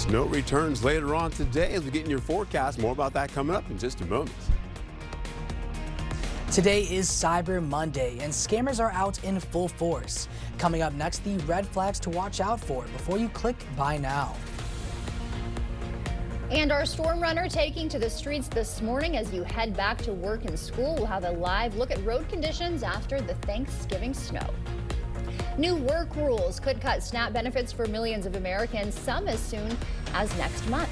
Snow returns later on today as we get in your forecast. More about that coming up in just a moment. Today is Cyber Monday and scammers are out in full force. Coming up next, the red flags to watch out for before you click buy now. And our storm runner taking to the streets this morning as you head back to work and school. We'll have a live look at road conditions after the Thanksgiving snow. New work rules could cut SNAP benefits for millions of Americans, some as soon as next month.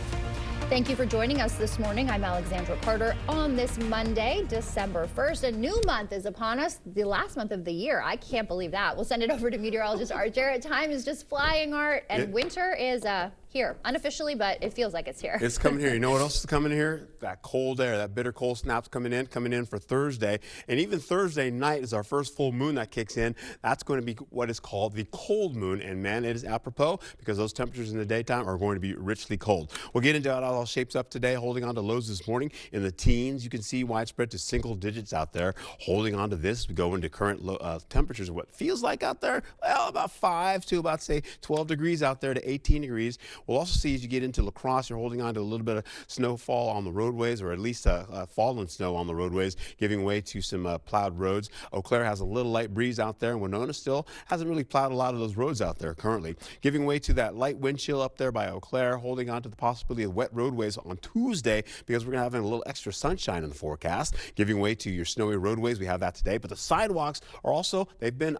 Thank you for joining us this morning. I'm Alexandra Carter on this Monday, December 1st. A new month is upon us, the last month of the year. I can't believe that. We'll send it over to meteorologist Art Jarrett. Time is just flying, Art, and winter is here unofficially, but it feels like it's here. It's coming here. You know what else is coming here? That cold air, that bitter cold snap's coming in for Thursday. And even Thursday night is our first full moon that kicks in. That's going to be what is called the cold moon. And man, it is apropos because those temperatures in the daytime are going to be richly cold. We'll get into how it all shapes up today, holding on to lows this morning in the teens. You can see widespread to single digits out there, holding on to this. We go into current temperatures of what feels like out there, well, about 5 to about, say, 12 degrees out there to 18 degrees. We'll also see as you get into La Crosse, you're holding on to a little bit of snowfall on the roadways, or at least fallen snow on the roadways, giving way to some plowed roads. Eau Claire has a little light breeze out there, and Winona still hasn't really plowed a lot of those roads out there currently. Giving way to that light wind chill up there by Eau Claire, holding on to the possibility of wet roadways on Tuesday because we're going to have a little extra sunshine in the forecast. Giving way to your snowy roadways, we have that today. But the sidewalks are also, they've been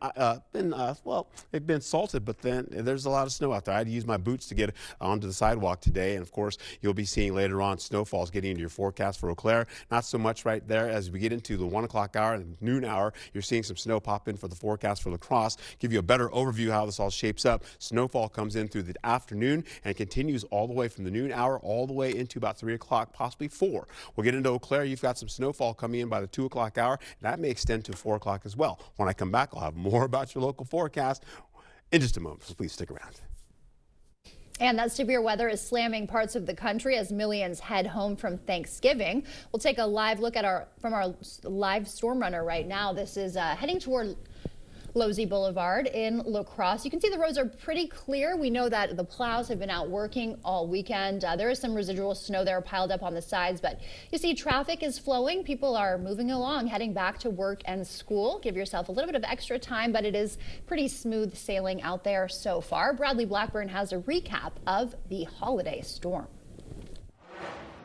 salted, but then there's a lot of snow out there. I had to use my boots to get onto the sidewalk today, and of course you'll be seeing later on snowfalls getting into your forecast for Eau Claire. Not so much right there. As we get into the 1 o'clock hour and noon hour, you're seeing some snow pop in for the forecast for La Crosse. Give you a better overview how this all shapes up. Snowfall comes in through the afternoon and continues all the way from the noon hour all the way into about 3 o'clock, possibly 4. We'll get into Eau Claire. You've got some snowfall coming in by the 2 o'clock hour. That may extend to 4 o'clock as well. When I come back, I'll have more about your local forecast in just a moment, so please stick around. And that severe weather is slamming parts of the country as millions head home from Thanksgiving. We'll take a live look at our live storm runner right now. This is heading toward Losey Boulevard in La Crosse. You can see the roads are pretty clear. We know that the plows have been out working all weekend. There is some residual snow there piled up on the sides, but you see traffic is flowing. People are moving along, heading back to work and school. Give yourself a little bit of extra time, but it is pretty smooth sailing out there so far. Bradley Blackburn has a recap of the holiday storm.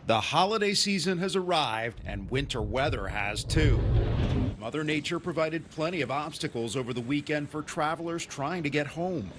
The holiday season has arrived and winter weather has too. Mother Nature provided plenty of obstacles over the weekend for travelers trying to get home.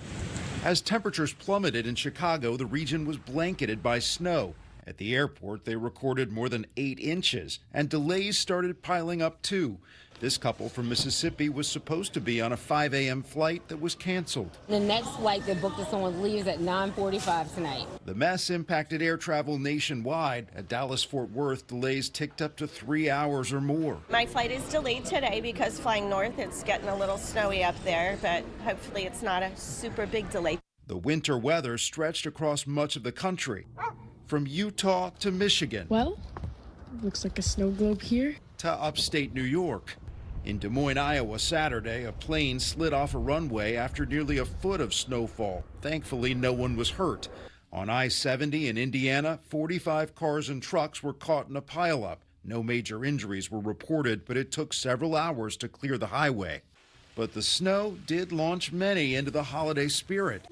As temperatures plummeted in Chicago, the region was blanketed by snow. At the airport, they recorded more than 8 inches, and delays started piling up too. This couple from Mississippi was supposed to be on a 5 a.m. flight that was canceled. The next flight they booked us on leaves at 9:45 tonight. The mess impacted air travel nationwide. At Dallas-Fort Worth, delays ticked up to 3 hours or more. My flight is delayed today because flying north, it's getting a little snowy up there, but hopefully it's not a super big delay. The winter weather stretched across much of the country, from Utah to Michigan. Well, looks like a snow globe here. To upstate New York. In Des Moines, Iowa, Saturday, a plane slid off a runway after nearly a foot of snowfall. Thankfully, no one was hurt. On I-70 in Indiana, 45 cars and trucks were caught in a pileup. No major injuries were reported, but it took several hours to clear the highway. But the snow did launch many into the holiday spirit.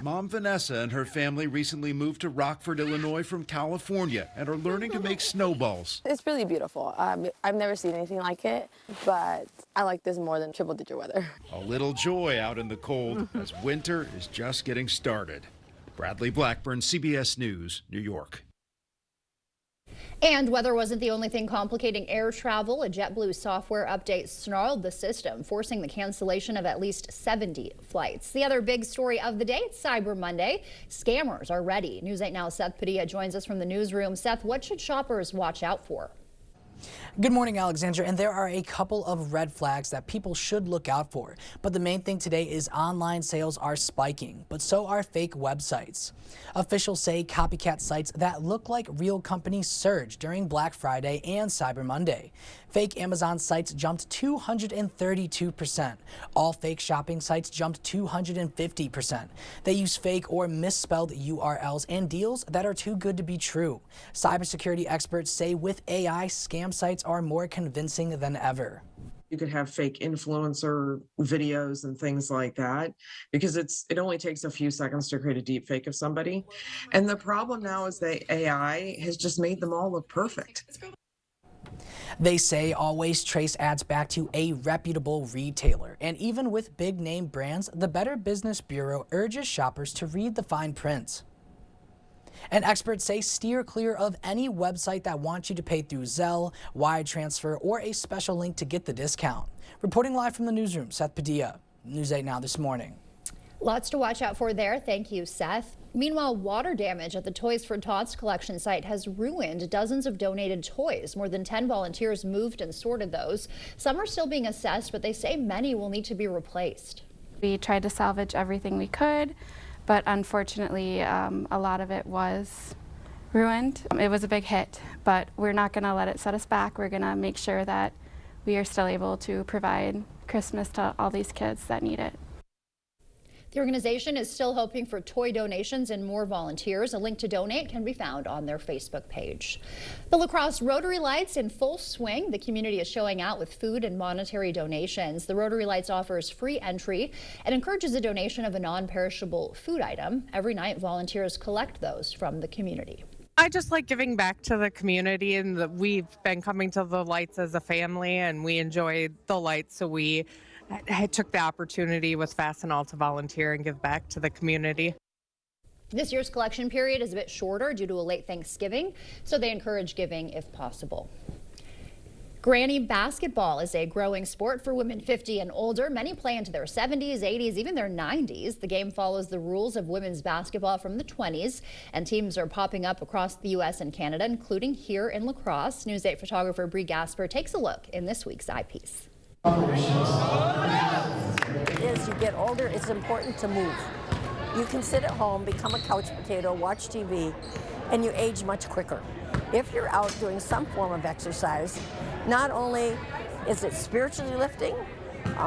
Mom Vanessa and her family recently moved to Rockford, Illinois from California and are learning to make snowballs. It's really beautiful. I've never seen anything like it, but I like this more than triple-digit weather. A little joy out in the cold as winter is just getting started. Bradley Blackburn, CBS News, New York. And weather wasn't the only thing complicating air travel. A JetBlue software update snarled the system, forcing the cancellation of at least 70 flights. The other big story of the day, it's Cyber Monday. Scammers are ready. News 8 Now's Seth Padilla joins us from the newsroom. Seth, what should shoppers watch out for? Good morning, Alexandra. And there are a couple of red flags that people should look out for. But the main thing today is online sales are spiking, but so are fake websites. Officials say copycat sites that look like real companies surged during Black Friday and Cyber Monday. Fake Amazon sites jumped 232%. All fake shopping sites jumped 250%. They use fake or misspelled URLs and deals that are too good to be true. Cybersecurity experts say with AI, scam sites are more convincing than ever. You could have fake influencer videos and things like that because it only takes a few seconds to create a deep fake of somebody. And the problem now is that AI has just made them all look perfect. They say always trace ads back to a reputable retailer. And even with big name brands, the Better Business Bureau urges shoppers to read the fine print. And experts say steer clear of any website that wants you to pay through Zelle, wire transfer, or a special link to get the discount. Reporting live from the newsroom, Seth Padilla, News 8 Now this morning. Lots to watch out for there. Thank you, Seth. Meanwhile, water damage at the Toys for Tots collection site has ruined dozens of donated toys. More than 10 volunteers moved and sorted those. Some are still being assessed, but they say many will need to be replaced. We tried to salvage everything we could, but unfortunately, a lot of it was ruined. It was a big hit, but we're not going to let it set us back. We're going to make sure that we are still able to provide Christmas to all these kids that need it. The organization is still hoping for toy donations and more volunteers. A link to donate can be found on their Facebook page. The La Crosse Rotary Lights in full swing. The community is showing out with food and monetary donations. The Rotary Lights offers free entry and encourages a donation of a non-perishable food item. Every night, volunteers collect those from the community. I just like giving back to the community, and we've been coming to the lights as a family, and we enjoy the lights, so I took the opportunity with Fastenal to volunteer and give back to the community. This year's collection period is a bit shorter due to a late Thanksgiving, so they encourage giving if possible. Granny basketball is a growing sport for women 50 and older. Many play into their 70s, 80s, even their 90s. The game follows the rules of women's basketball from the 20s, and teams are popping up across the U.S. and Canada, including here in La Crosse. News 8 photographer Bree Gasper takes a look in this week's eyepiece. As you get older, it's important to move. You can sit at home, become a couch potato, watch TV, and you age much quicker. If you're out doing some form of exercise, not only is it spiritually lifting,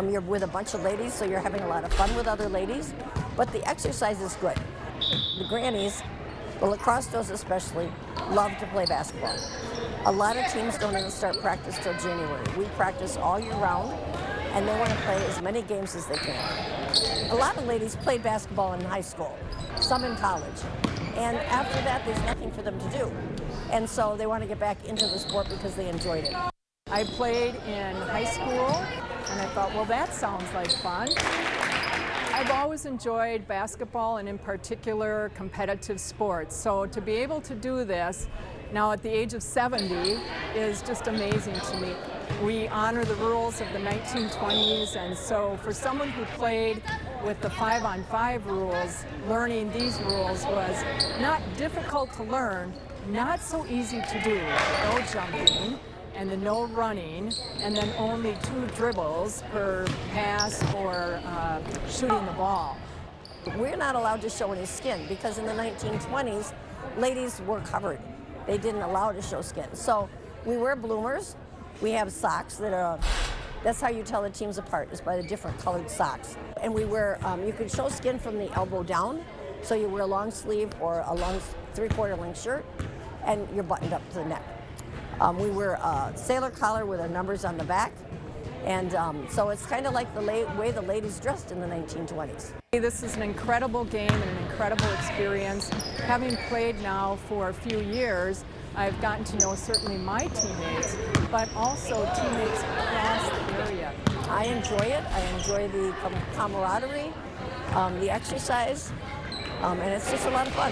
you're with a bunch of ladies, so you're having a lot of fun with other ladies, but the exercise is good. The grannies, the La Crosse does especially, love to play basketball. A lot of teams don't even start practice till January. We practice all year round, and they want to play as many games as they can. A lot of ladies played basketball in high school, some in college, and after that there's nothing for them to do. And so they want to get back into the sport because they enjoyed it. I played in high school, and I thought, well, that sounds like fun. I've always enjoyed basketball, and in particular competitive sports. So to be able to do this now at the age of 70 is just amazing to me. We honor the rules of the 1920s, and so for someone who played with the 5-on-5 rules, learning these rules was not difficult to learn, not so easy to do. No jumping and the no running, and then only 2 dribbles per pass or shooting the ball. We're not allowed to show any skin because in the 1920s, ladies were covered. They didn't allow to show skin. So we wear bloomers. We have socks that are, that's how you tell the teams apart, is by the different colored socks. And we wear, you can show skin from the elbow down, so you wear a long sleeve or a long 3/4 length shirt, and you're buttoned up to the neck. We wear a sailor collar with our numbers on the back, and so it's kind of like the way the ladies dressed in the 1920s. This is an incredible game and an incredible experience. Having played now for a few years, I've gotten to know certainly my teammates, but also teammates across the area. I enjoy it. I enjoy the camaraderie, the exercise, and it's just a lot of fun.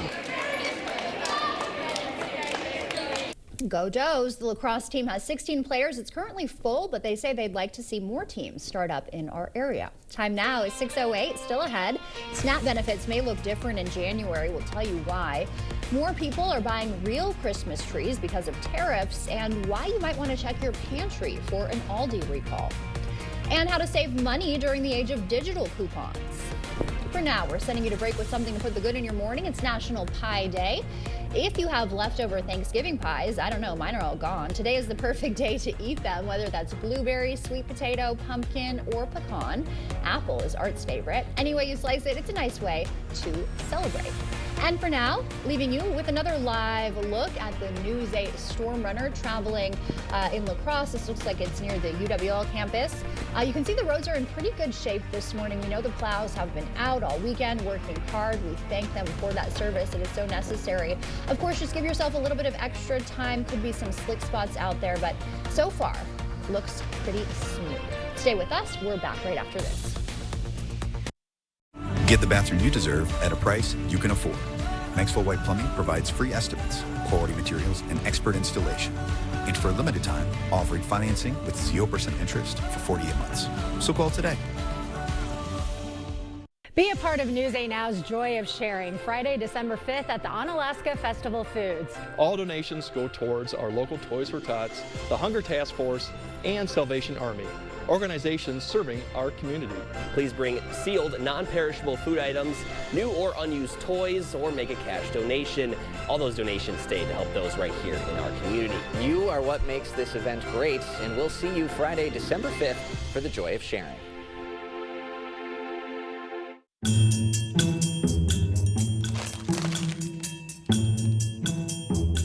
Go Does. The lacrosse team has 16 players. It's currently full, but they say they'd like to see more teams start up in our area. Time now is 6:08, still ahead. SNAP benefits may look different in January. We'll tell you why. More people are buying real Christmas trees because of tariffs, and why you might want to check your pantry for an Aldi recall. And how to save money during the age of digital coupons. For now, we're sending you to break with something to put the good in your morning. It's National Pie Day. If you have leftover Thanksgiving pies, I don't know, mine are all gone. Today is the perfect day to eat them, whether that's blueberry, sweet potato, pumpkin, or pecan. Apple is Art's favorite. Any way you slice it, it's a nice way to celebrate. And for now, leaving you with another live look at the News 8 Storm Runner traveling in La Crosse. This looks like it's near the UWL campus. You can see the roads are in pretty good shape this morning. We know the plows have been out all weekend working hard. We thank them for that service. It is so necessary. Of course, just give yourself a little bit of extra time. Could be some slick spots out there, but so far looks pretty smooth. Stay with us. We're back right after this. Get the bathroom you deserve at a price you can afford. Maxwell White Plumbing provides free estimates, quality materials, and expert installation. And for a limited time, offering financing with 0% interest for 48 months. So call today. Be a part of News 8 Now's Joy of Sharing, Friday, December 5th at the Onalaska Festival Foods. All donations go towards our local Toys for Tots, the Hunger Task Force, and Salvation Army, organizations serving our community. Please bring sealed, non-perishable food items, new or unused toys, or make a cash donation. All those donations stay to help those right here in our community. You are what makes this event great, and we'll see you Friday, December 5th for the Joy of Sharing.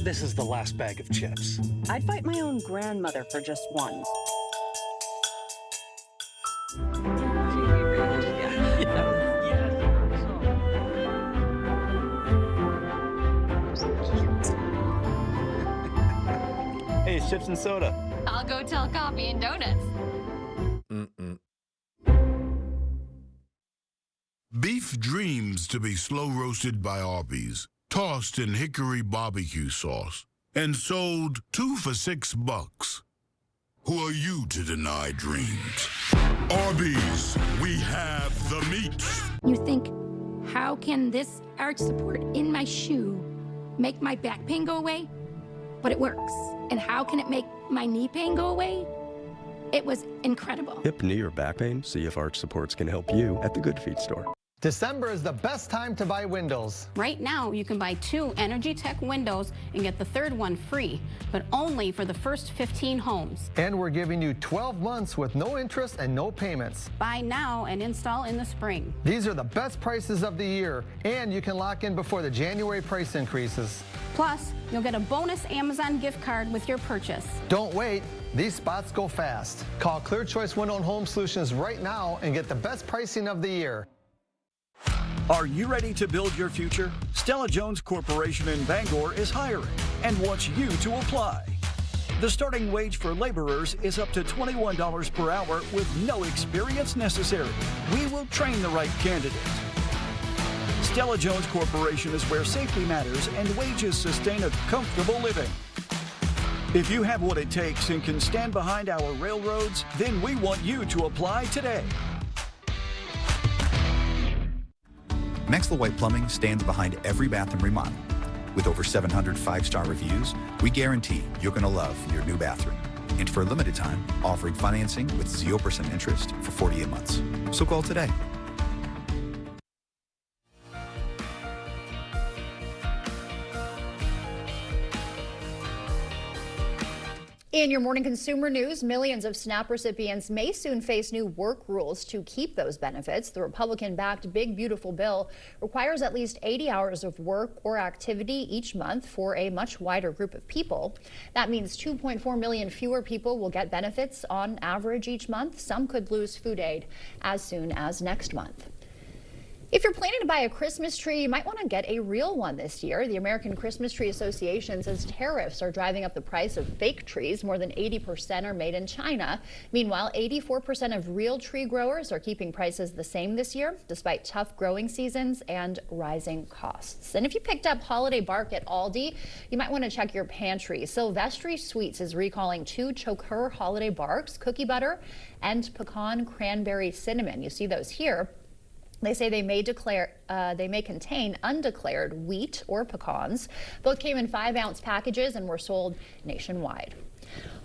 This is the last bag of chips. I'd fight my own grandmother for just one. Hey, it's chips and soda. I'll go tell coffee and donuts. Beef dreams to be slow roasted by Arby's, tossed in hickory barbecue sauce, and sold 2 for $6. Who are you to deny dreams? Arby's, we have the meat. You think, how can this arch support in my shoe make my back pain go away? But it works. And how can it make my knee pain go away? It was incredible. Hip, knee, or back pain? See if Arch Supports can help you at the Good Feet store. December is the best time to buy windows. Right now, you can buy 2 Energy Tech windows and get the 3rd one free, but only for the first 15 homes. And we're giving you 12 months with no interest and no payments. Buy now and install in the spring. These are the best prices of the year, and you can lock in before the January price increases. Plus, you'll get a bonus Amazon gift card with your purchase. Don't wait. These spots go fast. Call Clear Choice Window and Home Solutions right now and get the best pricing of the year. Are you ready to build your future? Stella Jones Corporation in Bangor is hiring and wants you to apply. The starting wage for laborers is up to $21 per hour with no experience necessary. We will train the right candidate. Stella Jones Corporation is where safety matters and wages sustain a comfortable living. If you have what it takes and can stand behind our railroads, then we want you to apply today. Maxwell White Plumbing stands behind every bathroom remodel. With over 700 5-star reviews, we guarantee you're going to love your new bathroom. And for a limited time, offering financing with 0% interest for 48 months. So call today. In your morning consumer news, millions of SNAP recipients may soon face new work rules to keep those benefits. The Republican-backed Big Beautiful Bill requires at least 80 hours of work or activity each month for a much wider group of people. That means 2.4 million fewer people will get benefits on average each month. Some could lose food aid as soon as next month. If you're planning to buy a Christmas tree, you might want to get a real one this year. The American Christmas Tree Association says tariffs are driving up the price of fake trees. More than 80% are made in China. Meanwhile, 84% of real tree growers are keeping prices the same this year, despite tough growing seasons and rising costs. And if you picked up holiday bark at Aldi, you might want to check your pantry. Silvestri Sweets is recalling 2 Choker holiday barks, cookie butter and pecan cranberry cinnamon. You see those here. They say they may contain undeclared wheat or pecans. Both came in 5-ounce packages and were sold nationwide.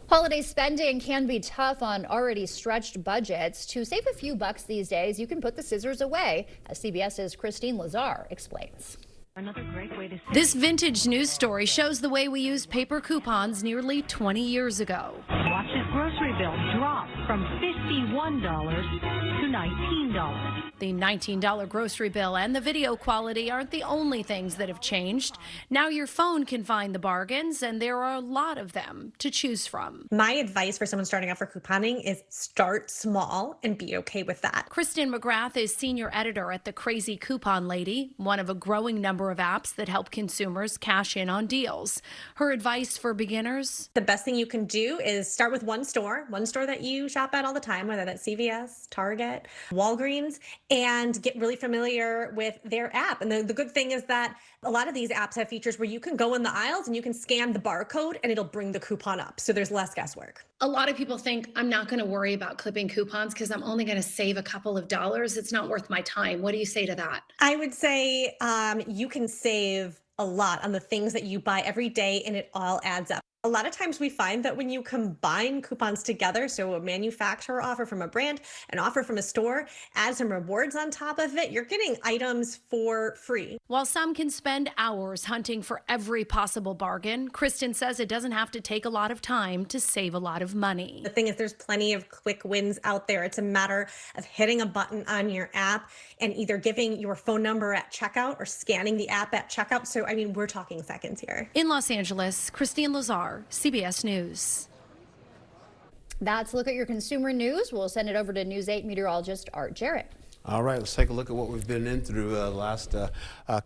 Holiday spending can be tough on already stretched budgets. To save a few bucks these days, you can put the scissors away, as CBS's Christine Lazar explains. Another great way to This vintage news story shows the way we used paper coupons nearly 20 years ago. watch his grocery bill drop from $51 to $19. The $19 grocery bill and the video quality aren't the only things that have changed. Now your phone can find the bargains, and there are a lot of them to choose from. My advice for someone starting out for couponing is start small and be okay with that. Kristen McGrath is senior editor at the Crazy Coupon Lady, one of a growing number of apps that help consumers cash in on deals. Her advice for beginners? The best thing you can do is start with one store that you shop at all the time, whether that's CVS, Target, Walgreens, and get really familiar with their app. And the good thing is that a lot of these apps have features where you can go in the aisles and you can scan the barcode and it'll bring the coupon up. So there's less guesswork. A lot of people think I'm not going to worry about clipping coupons because I'm only going to save a couple of dollars. It's not worth my time. What do you say to that? I would say you can save a lot on the things that you buy every day, and it all adds up. A lot of times we find that when you combine coupons together, so a manufacturer offer from a brand, an offer from a store, add some rewards on top of it, you're getting items for free. While some can spend hours hunting for every possible bargain, Kristen says it doesn't have to take a lot of time to save a lot of money. The thing is, there's plenty of quick wins out there. It's a matter of hitting a button on your app and either giving your phone number at checkout or scanning the app at checkout. So, I mean, we're talking seconds here. In Los Angeles, Christine Lazar, CBS News. That's a look at your consumer news. We'll send it over to News 8 meteorologist Art Jarrett. All right, let's take a look at what we've been in through the last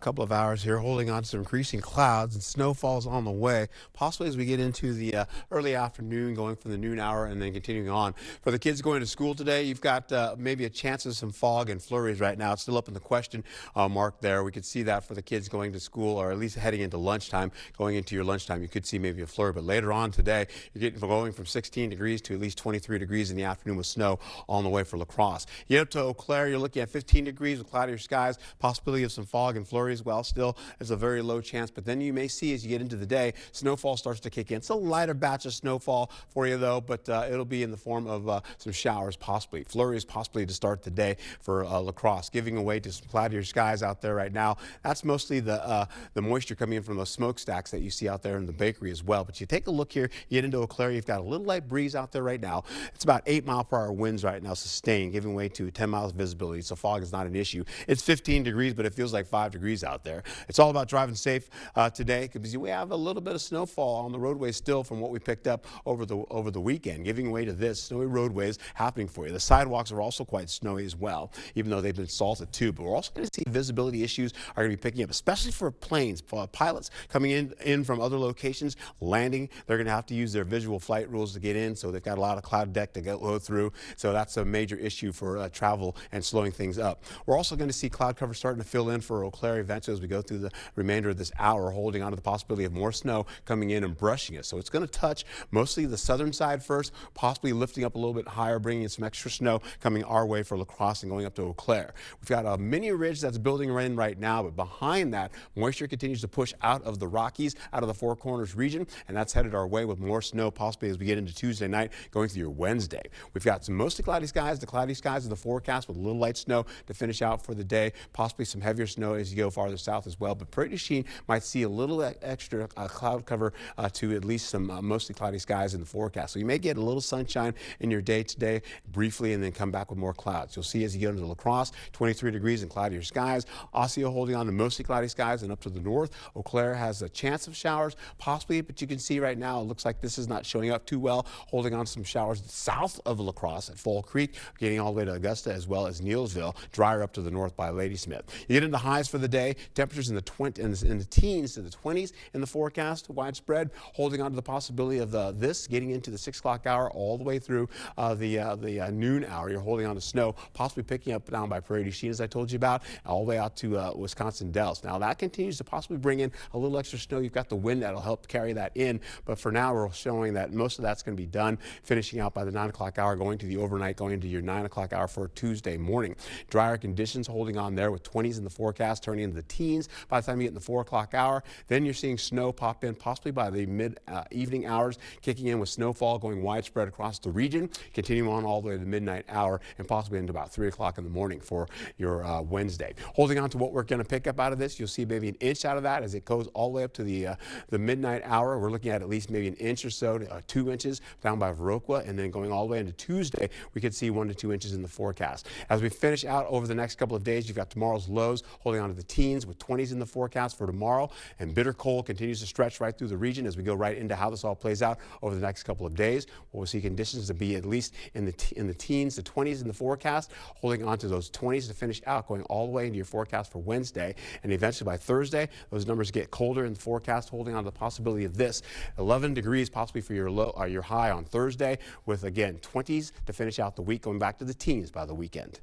couple of hours here, holding on to some increasing clouds, and snowfall's on the way, possibly as we get into the early afternoon, going from the noon hour and then continuing on. For the kids going to school today, you've got maybe a chance of some fog and flurries right now. It's still up in the question mark there. We could see that for the kids going to school, or at least heading into lunchtime. Going into your lunchtime, you could see maybe a flurry, but later on today, you're going from 16 degrees to at least 23 degrees in the afternoon with snow on the way for La Crosse. You get up to Eau Claire, you're looking at 15 degrees with cloudier skies, possibility of some fog and flurries. Well, still, there's a very low chance, but then you may see as you get into the day, snowfall starts to kick in. It's a lighter batch of snowfall for you, though, but it'll be in the form of some showers, possibly. Flurries, possibly to start the day for La Crosse, giving away to some cloudier skies out there right now. That's mostly the moisture coming in from those smokestacks that you see out there in the bakery as well. But you take a look here, you get into Eau Claire, you've got a little light breeze out there right now. It's about 8-mile-per-hour winds right now, sustained, giving way to 10 miles visibility. So fog is not an issue. It's 15 degrees, but it feels like 5 degrees out there. It's all about driving safe today, because we have a little bit of snowfall on the roadways still from what we picked up over the weekend, giving way to this snowy roadways happening for you. The sidewalks are also quite snowy as well, even though they've been salted too. But we're also going to see visibility issues are going to be picking up, especially for planes, for pilots coming in from other locations, landing. They're going to have to use their visual flight rules to get in, so they've got a lot of cloud deck to go through. So that's a major issue for travel and slowing things up. We're also going to see cloud cover starting to fill in for Eau Claire eventually as we go through the remainder of this hour, holding on to the possibility of more snow coming in and brushing it. So it's going to touch mostly the southern side first, possibly lifting up a little bit higher, bringing in some extra snow coming our way for La Crosse and going up to Eau Claire. We've got a mini ridge that's building in right now, but behind that, moisture continues to push out of the Rockies, out of the Four Corners region, and that's headed our way with more snow possibly as we get into Tuesday night, going through your Wednesday. We've got some mostly cloudy skies. The cloudy skies of the forecast with a little light snow to finish out for the day, possibly some heavier snow as you go farther south as well. But Prairie du Chien might see a little extra cloud cover to at least some mostly cloudy skies in the forecast. So you may get a little sunshine in your day today briefly and then come back with more clouds. You'll see as you get into La Crosse, 23 degrees and cloudier skies. Osseo holding on to mostly cloudy skies, and up to the north, Eau Claire has a chance of showers, possibly, but you can see right now it looks like this is not showing up too well, holding on to some showers south of La Crosse at Fall Creek, getting all the way to Augusta as well as Neal Hillsville, drier up to the north by Ladysmith. You get into highs for the day, temperatures in the teens to the 20s in the forecast, widespread, holding on to the possibility of this getting into the 6 o'clock hour all the way through the noon hour. You're holding on to snow, possibly picking up down by Prairie du Chien, as I told you about, all the way out to Wisconsin Dells. Now that continues to possibly bring in a little extra snow. You've got the wind that'll help carry that in, but for now we're showing that most of that's going to be done, finishing out by the 9 o'clock hour, going to the overnight, going into your 9 o'clock hour for Tuesday morning. Drier conditions holding on there with 20s in the forecast, turning into the teens by the time you get in the 4 o'clock hour. Then you're seeing snow pop in possibly by the mid-evening hours, kicking in with snowfall going widespread across the region, continuing on all the way to the midnight hour and possibly into about 3 o'clock in the morning for your Wednesday. Holding on to what we're going to pick up out of this, you'll see maybe an inch out of that as it goes all the way up to the midnight hour. We're looking at least maybe an inch or so, 2 inches down by Viroqua, and then going all the way into Tuesday, we could see 1 to 2 inches in the forecast. As we finish out over the next couple of days, you've got tomorrow's lows holding on to the teens with 20s in the forecast for tomorrow, and bitter cold continues to stretch right through the region as we go right into how this all plays out over the next couple of days. We'll see conditions to be at least in the teens to 20s in the forecast, holding on to those 20s to finish out, going all the way into your forecast for Wednesday, and eventually by Thursday, those numbers get colder in the forecast, holding on to the possibility of this 11 degrees possibly for your low or your high on Thursday, with again 20s to finish out the week, going back to the teens by the weekend.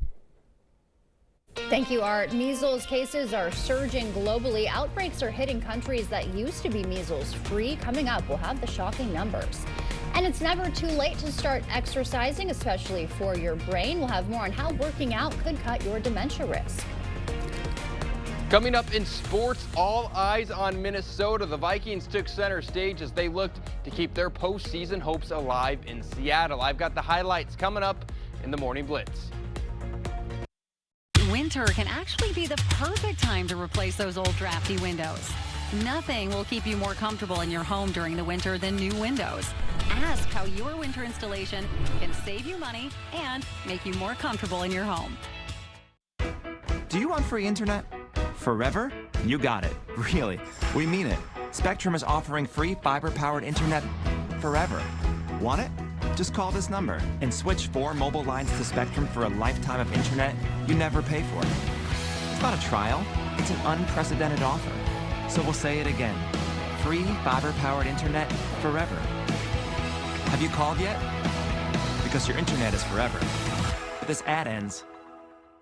Thank you, Art. Measles cases are surging globally. Outbreaks are hitting countries that used to be measles free. Coming up, we'll have the shocking numbers. And it's never too late to start exercising, especially for your brain. We'll have more on how working out could cut your dementia risk. Coming up in sports, all eyes on Minnesota. The Vikings took center stage as they looked to keep their postseason hopes alive in Seattle. I've got the highlights coming up in the Morning Blitz. Winter can actually be the perfect time to replace those old drafty windows. Nothing will keep you more comfortable in your home during the winter than new windows. Ask how your winter installation can save you money and make you more comfortable in your home. Do you want free internet? Forever? You got it. Really. We mean it. Spectrum is offering free fiber-powered internet forever. Want it? Just call this number and switch 4 mobile lines to Spectrum for a lifetime of internet you never pay for. It's not a trial. It's an unprecedented offer. So we'll say it again. Free fiber-powered internet forever. Have you called yet? Because your internet is forever. But this ad ends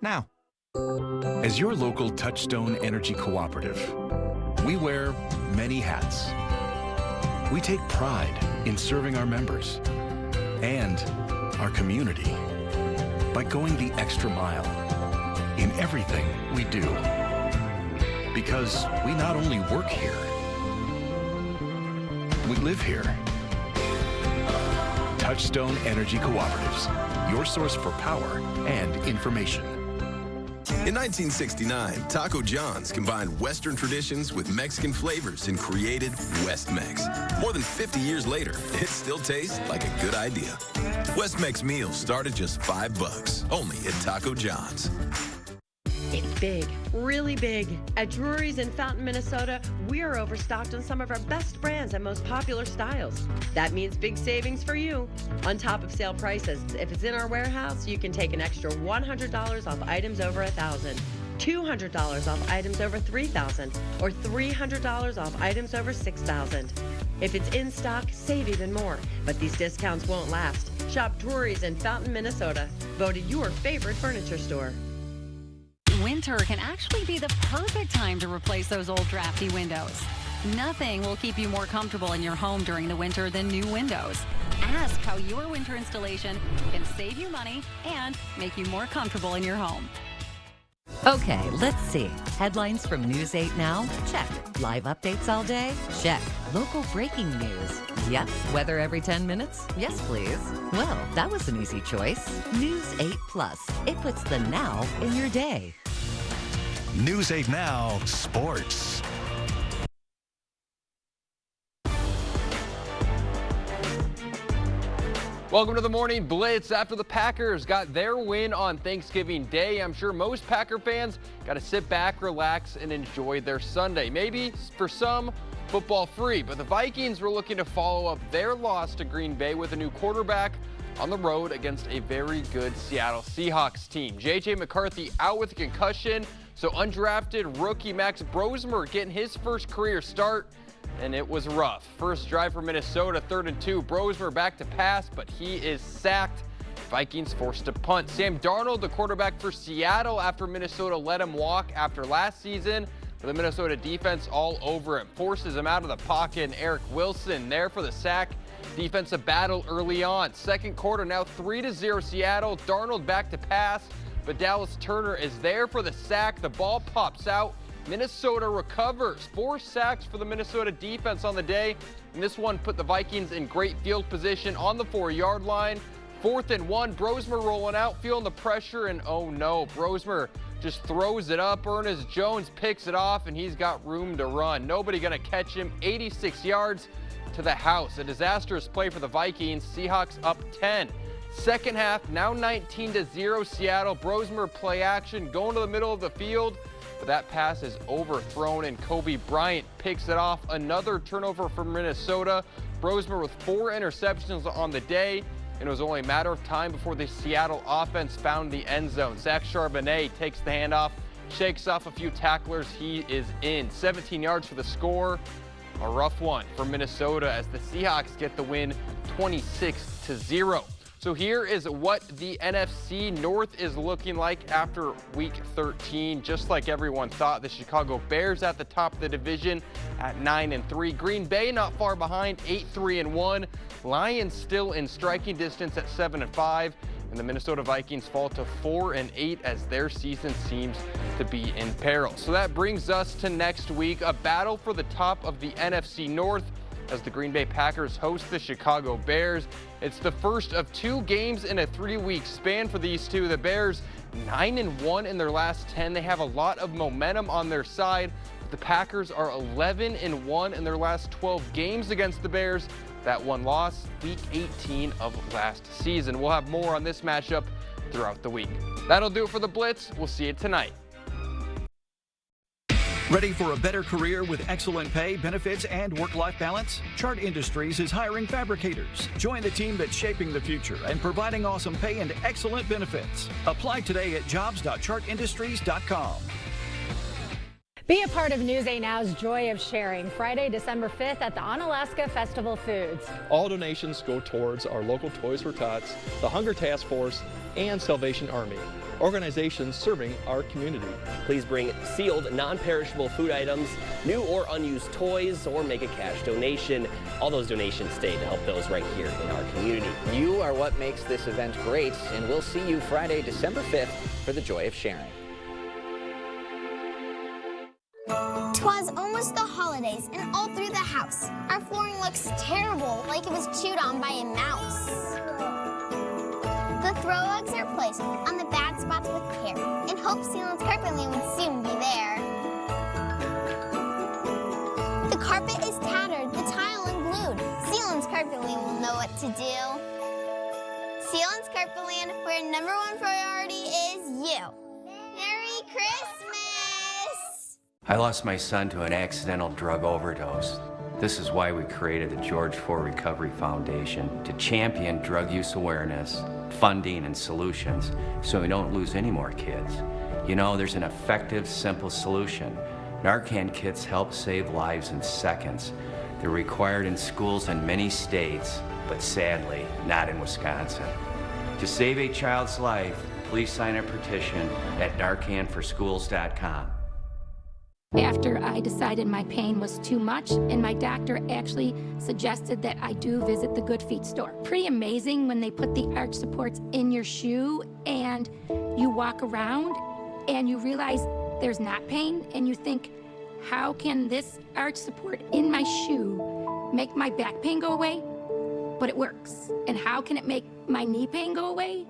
now. As your local Touchstone Energy Cooperative, we wear many hats. We take pride in serving our members and our community by going the extra mile in everything we do. Because we not only work here, we live here. Touchstone Energy Cooperatives, your source for power and information. In 1969, Taco John's combined Western traditions with Mexican flavors and created West Mex. More than 50 years later, it still tastes like a good idea. West Mex meals start at just $5, only at Taco John's. It's big, really big. At Drury's in Fountain, Minnesota, we're overstocked on some of our best brands and most popular styles. That means big savings for you. On top of sale prices, if it's in our warehouse, you can take an extra $100 off items over $1,000, $200 off items over $3,000, or $300 off items over $6,000. If it's in stock, save even more. But these discounts won't last. Shop Drury's in Fountain, Minnesota, voted your favorite furniture store. Winter can actually be the perfect time to replace those old drafty windows. Nothing will keep you more comfortable in your home during the winter than new windows. Ask how your winter installation can save you money and make you more comfortable in your home. Okay, let's see. Headlines from News 8 Now? Check. Live updates all day? Check. Local breaking news? Yep. Weather every 10 minutes? Yes, please. Well, that was an easy choice. News 8 Plus. It puts the now in your day. News 8 Now Sports. Welcome to the Morning Blitz. After the Packers got their win on Thanksgiving Day, I'm sure most Packer fans got to sit back, relax, and enjoy their Sunday. Maybe for some, football free, but the Vikings were looking to follow up their loss to Green Bay with a new quarterback, on the road against a very good Seattle Seahawks team. J.J. McCarthy out with a concussion, so undrafted rookie Max Brosmer getting his first career start, and it was rough. First drive for Minnesota, 3rd and 2. Brosmer back to pass, but he is sacked. Vikings forced to punt. Sam Darnold, the quarterback for Seattle, after Minnesota let him walk after last season. The Minnesota defense all over him, forces him out of the pocket, and Eric Wilson there for the sack. Defensive battle early on. Second quarter, now 3-0 Seattle. Darnold back to pass, but Dallas Turner is there for the sack. The ball pops out. Minnesota recovers. 4 sacks for the Minnesota defense on the day, and this one put the Vikings in great field position on the 4-yard line. 4th and 1, Brosmer rolling out, feeling the pressure, and oh no, Brosmer just throws it up. Ernest Jones picks it off, and he's got room to run. Nobody gonna catch him. 86 yards to the house. A disastrous play for the Vikings. Seahawks up 10. Second half, now 19-0 Seattle. Brosmer play action, going to the middle of the field, but that pass is overthrown, and Kobe Bryant picks it off. Another turnover for Minnesota. Brosmer with 4 interceptions on the day, and it was only a matter of time before the Seattle offense found the end zone. Zach Charbonnet takes the handoff, shakes off a few tacklers. He is in. 17 yards for the score. A rough one for Minnesota as the Seahawks get the win 26-0. So here is what the NFC North is looking like after Week 13. Just like everyone thought, the Chicago Bears at the top of the division at 9-3. Green Bay not far behind, 8-3-1. Lions still in striking distance at 7-5. And the Minnesota Vikings fall to 4-8 as their season seems to be in peril. So that brings us to next week, a battle for the top of the NFC North as the Green Bay Packers host the Chicago Bears. It's the first of 2 games in a 3-week span for these two. The Bears 9-1 in their last 10. They have a lot of momentum on their side. The Packers are 11-1 in their last 12 games against the Bears. That one loss, Week 18 of last season. We'll have more on this matchup throughout the week. That'll do it for the Blitz. We'll see you tonight. Ready for a better career with excellent pay, benefits, and work-life balance? Chart Industries is hiring fabricators. Join the team that's shaping the future and providing awesome pay and excellent benefits. Apply today at jobs.chartindustries.com. Be a part of News 8 Now's Joy of Sharing, Friday, December 5th at the Onalaska Festival Foods. All donations go towards our local Toys for Tots, the Hunger Task Force, and Salvation Army, organizations serving our community. Please bring sealed, non-perishable food items, new or unused toys, or make a cash donation. All those donations stay to help those right here in our community. You are what makes this event great, and we'll see you Friday, December 5th for the Joy of Sharing. 'Twas almost the holidays, and all through the house, our flooring looks terrible, like it was chewed on by a mouse. The throw rugs are placed on the bad spots with care, in hopes Sealand's Carpet Lane would soon be there. The carpet is tattered, the tile unglued. Sealand's Carpet Lane will know what to do. Sealand's Carpet Lane, where #1 priority is you. Merry Christmas! I lost my son to an accidental drug overdose. This is why we created the George Ford Recovery Foundation, to champion drug use awareness, funding, and solutions so we don't lose any more kids. You know, there's an effective, simple solution. Narcan kits help save lives in seconds. They're required in schools in many states, but sadly, not in Wisconsin. To save a child's life, please sign a petition at NarcanForSchools.com. After I decided my pain was too much, and my doctor actually suggested that I do visit the Good Feet store. Pretty amazing when they put the arch supports in your shoe and you walk around and you realize there's not pain, and you think, how can this arch support in my shoe make my back pain go away? But it works. And how can it make my knee pain go away?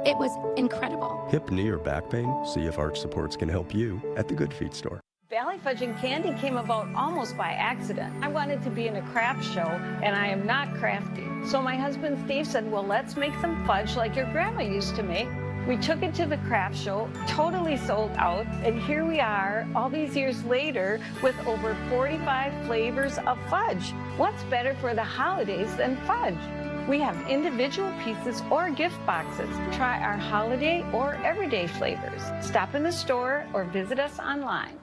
It was incredible. Hip, knee, or back pain? See if arch supports can help you at the Good Feet store. Valley Fudge and Candy came about almost by accident. I wanted to be in a craft show, and I am not crafty. So my husband Steve said, well, let's make some fudge like your grandma used to make. We took it to the craft show, totally sold out, and here we are all these years later with over 45 flavors of fudge. What's better for the holidays than fudge? We have individual pieces or gift boxes. Try our holiday or everyday flavors. Stop in the store or visit us online.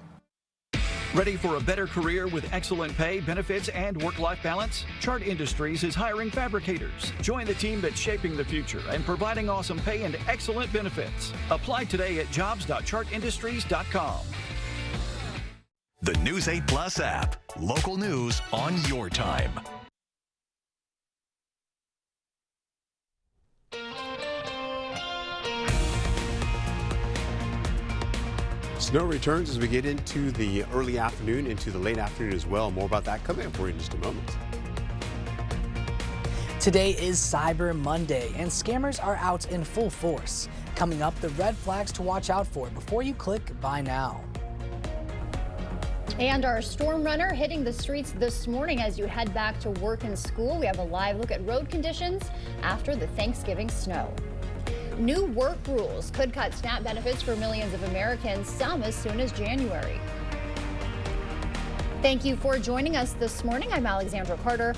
Ready for a better career with excellent pay, benefits, and work-life balance? Chart Industries is hiring fabricators. Join the team that's shaping the future and providing awesome pay and excellent benefits. Apply today at jobs.chartindustries.com. The News 8 Plus app. Local news on your time. Snow returns as we get into the early afternoon, into the late afternoon as well. More about that coming up for you in just a moment. Today is Cyber Monday, and scammers are out in full force. Coming up, the red flags to watch out for before you click Buy Now. And our storm runner hitting the streets this morning as you head back to work and school. We have a live look at road conditions after the Thanksgiving snow. New work rules could cut SNAP benefits for millions of Americans, some as soon as January. Thank you for joining us this morning. I'm Alexandra Carter.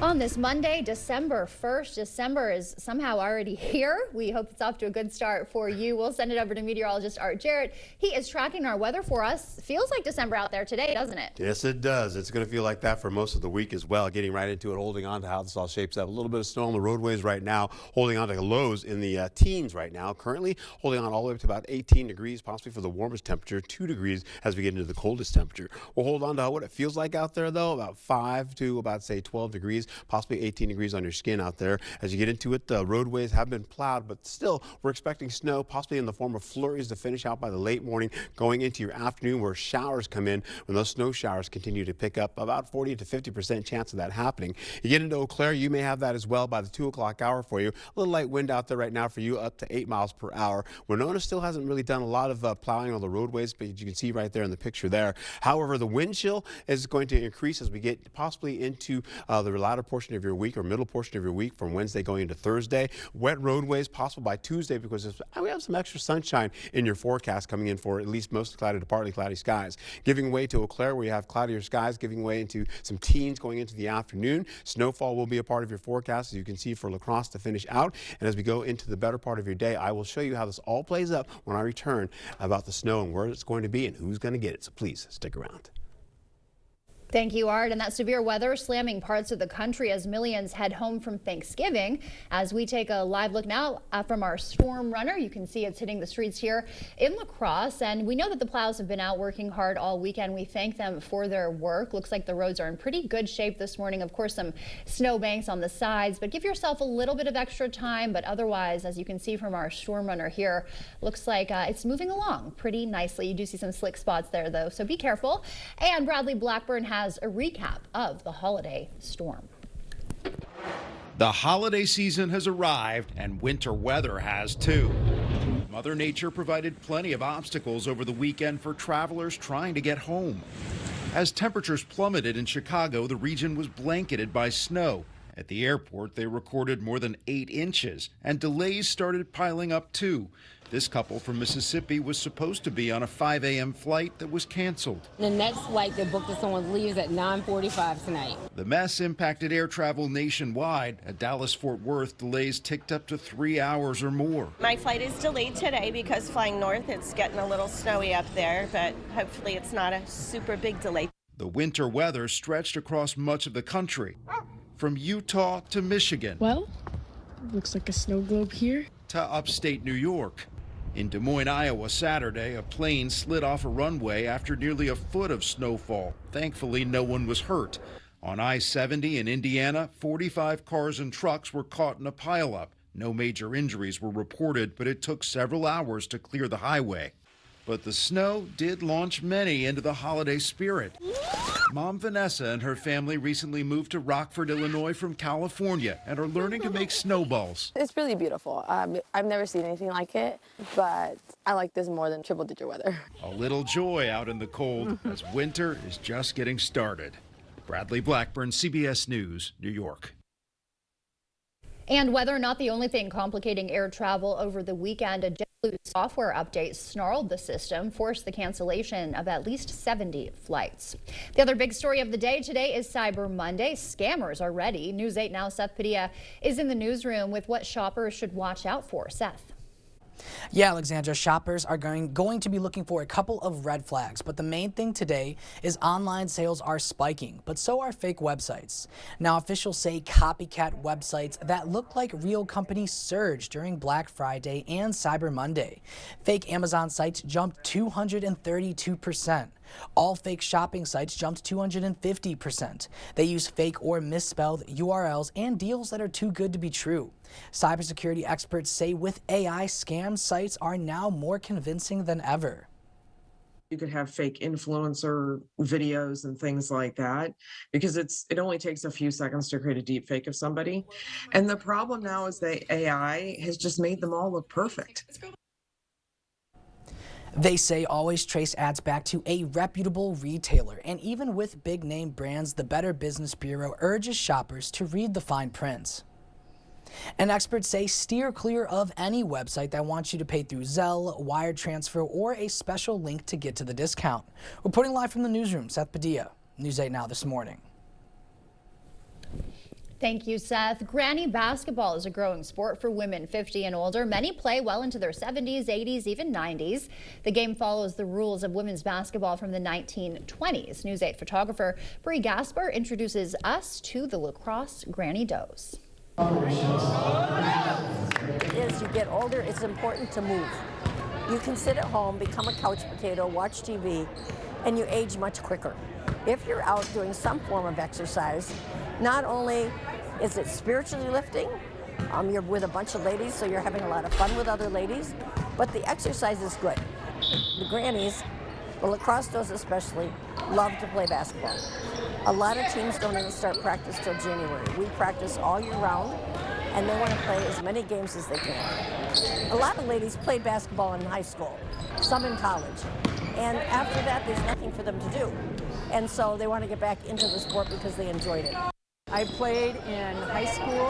On this Monday, December 1st, December is somehow already here. We hope it's off to a good start for you. We'll send it over to meteorologist Art Jarrett. He is tracking our weather for us. Feels like December out there today, doesn't it? Yes, it does. It's going to feel like that for most of the week as well. Getting right into it, holding on to how this all shapes up. A little bit of snow on the roadways right now, holding on to lows in the teens right now. Currently holding on all the way up to about 18 degrees, possibly for the warmest temperature, 2 degrees as we get into the coldest temperature. We'll hold on to what it feels like out there, though, about 5 to about, say, 12 degrees. Possibly 18 degrees on your skin out there. As you get into it, the roadways have been plowed, but still we're expecting snow, possibly in the form of flurries to finish out by the late morning, going into your afternoon where showers come in. When those snow showers continue to pick up, about 40 to 50% chance of that happening. You get into Eau Claire, you may have that as well by the 2 o'clock hour for you. A little light wind out there right now for you, up to 8 miles per hour. Winona still hasn't really done a lot of plowing on the roadways, but you can see right there in the picture there. However, the wind chill is going to increase as we get possibly into the latter portion of your week or middle portion of your week from Wednesday going into Thursday. Wet roadways possible by Tuesday because we have some extra sunshine in your forecast coming in for at least mostly cloudy to partly cloudy skies. Giving way to Eau Claire where you have cloudier skies, giving way into some teens going into the afternoon. Snowfall will be a part of your forecast, as you can see, for La Crosse to finish out. And as we go into the better part of your day, I will show you how this all plays up when I return about the snow and where it's going to be and who's going to get it. So please stick around. Thank you, Art. And that severe weather slamming parts of the country as millions head home from Thanksgiving. As we take a live look now from our storm runner, you can see it's hitting the streets here in La Crosse. And we know that the plows have been out working hard all weekend. We thank them for their work. Looks like the roads are in pretty good shape this morning. Of course, some snow banks on the sides, but give yourself a little bit of extra time. But otherwise, as you can see from our storm runner here, looks like it's moving along pretty nicely. You do see some slick spots there, though, so be careful. And Bradley Blackburn has a recap of the holiday storm. The holiday season has arrived and winter weather has too. Mother Nature provided plenty of obstacles over the weekend for travelers trying to get home. As temperatures plummeted in Chicago, the region was blanketed by snow. At the airport, they recorded more than 8 inches, and delays started piling up too. This couple from Mississippi was supposed to be on a 5 a.m. flight that was canceled. The next flight they booked us on leaves at 9:45 tonight. The mess impacted air travel nationwide. At Dallas-Fort Worth, delays ticked up to 3 hours or more. My flight is delayed today because flying north, it's getting a little snowy up there, but hopefully it's not a super big delay. The winter weather stretched across much of the country, from Utah to Michigan. Well, looks like a snow globe here. To upstate New York. In Des Moines, Iowa, Saturday, a plane slid off a runway after nearly a foot of snowfall. Thankfully, no one was hurt. On I-70 in Indiana, 45 cars and trucks were caught in a pileup. No major injuries were reported, but it took several hours to clear the highway. But the snow did launch many into the holiday spirit. Mom Vanessa and her family recently moved to Rockford, Illinois from California and are learning to make snowballs. It's really beautiful. I've never seen anything like it, but I like this more than triple-digit weather. A little joy out in the cold as winter is just getting started. Bradley Blackburn, CBS News, New York. And weather not the only thing complicating air travel over the weekend. A Software updates snarled the system, forced the cancellation of at least 70 flights. The other big story of the day today is Cyber Monday. Scammers are ready. News 8 Now Seth Padilla is in the newsroom with what shoppers should watch out for. Seth. Yeah, Alexandra, shoppers are going to be looking for a couple of red flags, but the main thing today is online sales are spiking, but so are fake websites. Now, officials say copycat websites that look like real companies surged during Black Friday and Cyber Monday. Fake Amazon sites jumped 232%. All fake shopping sites jumped 250%. They use fake or misspelled URLs and deals that are too good to be true. Cybersecurity experts say with AI, scam sites are now more convincing than ever. You could have fake influencer videos and things like that because it only takes a few seconds to create a deep fake of somebody. And the problem now is that AI has just made them all look perfect. They say always trace ads back to a reputable retailer, and even with big name brands, the Better Business Bureau urges shoppers to read the fine print. And experts say steer clear of any website that wants you to pay through Zelle, wire transfer, or a special link to get to the discount. Reporting live from the newsroom, Seth Padilla, News 8 Now this morning. Thank you, Seth. Granny basketball is a growing sport for women 50 and older. Many play well into their 70s, 80s, even 90s. The game follows the rules of women's basketball from the 1920s. News 8 photographer Bree Gasper introduces us to the lacrosse Granny Does. As you get older, it's important to move. You can sit at home, become a couch potato, watch TV, and you age much quicker. If you're out doing some form of exercise, not only is it spiritually lifting, you're with a bunch of ladies, so you're having a lot of fun with other ladies, but the exercise is good. The grannies, the lacrosse does especially, love to play basketball. A lot of teams don't even start practice till January. We practice all year round, and they want to play as many games as they can. A lot of ladies played basketball in high school, some in college, and after that there's nothing for them to do. And so they want to get back into the sport because they enjoyed it. I played in high school,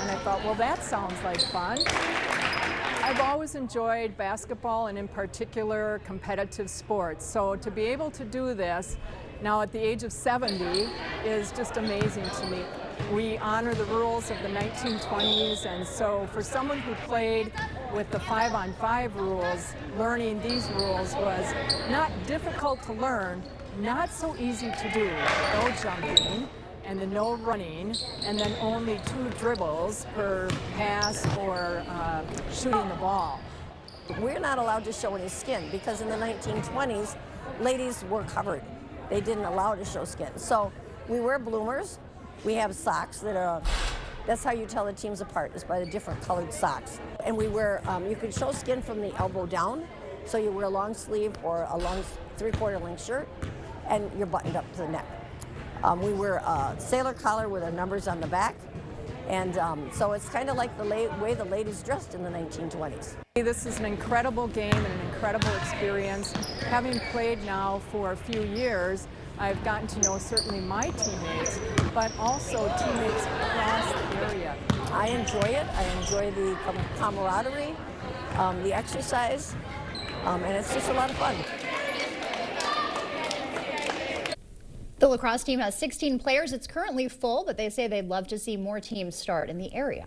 and I thought, well, that sounds like fun. I've always enjoyed basketball, and in particular, competitive sports. So to be able to do this now at the age of 70 is just amazing to me. We honor the rules of the 1920s, and so for someone who played with the 5-on-5 rules, learning these rules was not difficult to learn, not so easy to do. No jumping, and then no running, and then only 2 dribbles per pass or shooting the ball. We're not allowed to show any skin because in the 1920s, ladies were covered. They didn't allow to show skin. So we wear bloomers. We have socks that are, that's how you tell the teams apart, is by the different colored socks. And we wear, you can show skin from the elbow down, so you wear a long sleeve or a long 3/4 length shirt, and you're buttoned up to the neck. We wear a sailor collar with our numbers on the back, and so it's kind of like the way the ladies dressed in the 1920s. This is an incredible game and an incredible experience. Having played now for a few years, I've gotten to know certainly my teammates, but also teammates across the area. I enjoy it. I enjoy the camaraderie, the exercise, and it's just a lot of fun. The lacrosse team has 16 players. It's currently full, but they say they'd love to see more teams start in the area.